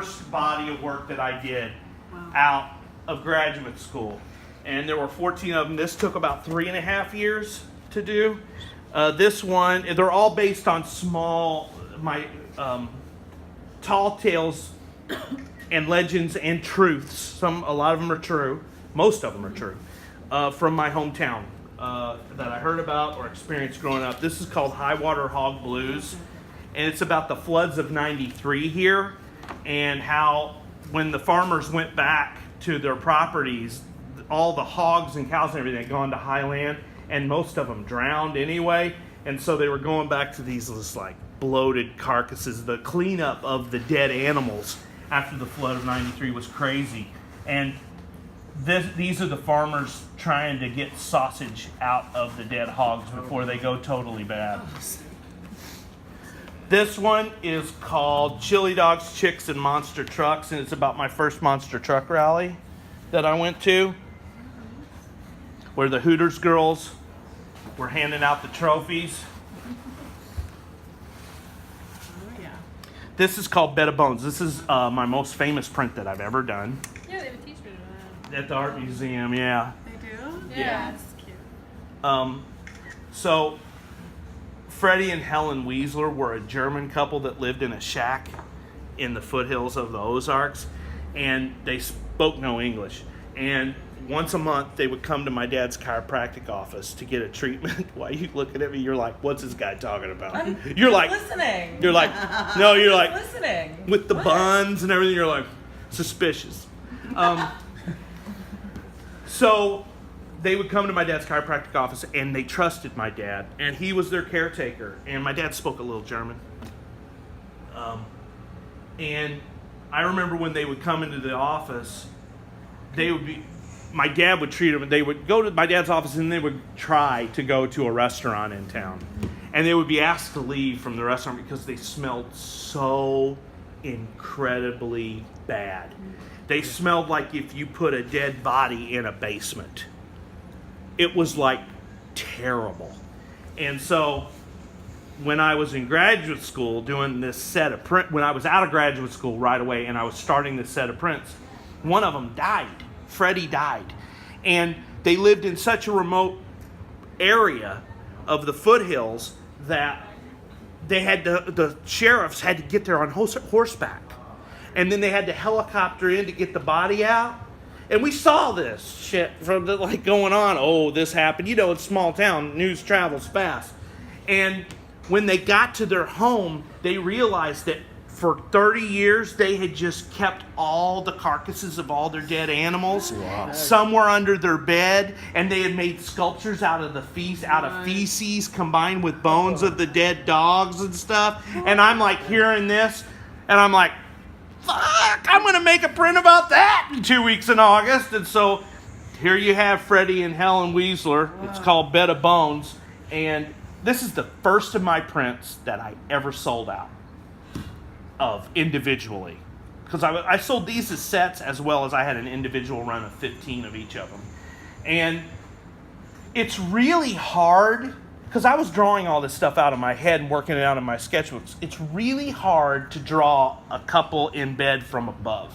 first body of work that I did out of graduate school. And there were 14 of them. This took about 3.5 years to do. This one, they're all based on tall tales and legends and truths. A lot of them are true. Most of them are true. From my hometown that I heard about or experienced growing up. This is called High Water Hog Blues. And it's about the floods of 93 here and how when the farmers went back to their properties, all the hogs and cows and everything had gone to high land, and most of them drowned anyway. And so they were going back to these like bloated carcasses. The cleanup of the dead animals after the flood of 93 was crazy. And these are the farmers trying to get sausage out of the dead hogs before they go totally bad. This one is called Chili Dogs, Chicks, and Monster Trucks, and it's about my first monster truck rally that I went to, where the Hooters girls were handing out the trophies. Oh, yeah. This is called Bed of Bones. This is my most famous print that I've ever done. Yeah, they have a t-shirt of that. At the art museum, yeah. They do? Yeah. That's cute. So Freddie and Helen Weisler were a German couple that lived in a shack in the foothills of the Ozarks, and they spoke no English. And once a month, they would come to my dad's chiropractic office to get a treatment. Why are you looking at me? You're like, what's this guy talking about? You're like, listening. You're like, no, you're like, listening. with the buns and everything, you're like, suspicious. So they would come to my dad's chiropractic office, and they trusted my dad, and he was their caretaker. And my dad spoke a little German. And I remember when they would come into the office, my dad would treat them, they would go to my dad's office, and they would try to go to a restaurant in town. And they would be asked to leave from the restaurant because they smelled so incredibly bad. They smelled like if you put a dead body in a basement. It was like terrible. And so when I was in graduate school doing this set of print, when I was out of graduate school right away and I was starting this set of prints, one of them died. Freddie died. And they lived in such a remote area of the foothills that they had the sheriffs had to get there on horseback. And then they had to helicopter in to get the body out. And we saw this shit from going on. Oh, this happened. You know, it's a small town. News travels fast. And when they got to their home, they realized that for 30 years, they had just kept all the carcasses of all their dead animals. Wow. Some were under their bed, and they had made sculptures out of feces combined with bones of the dead dogs and stuff. And I'm like hearing this, and I'm like, fuck, I'm going to make a print about that in 2 weeks in August. And so here you have Freddie and Helen Weisler. Wow. It's called Bed of Bones. And this is the first of my prints that I ever sold out of individually. Because I sold these as sets as well as I had an individual run of 15 of each of them. And it's really hard, because I was drawing all this stuff out of my head and working it out in my sketchbooks. It's really hard to draw a couple in bed from above.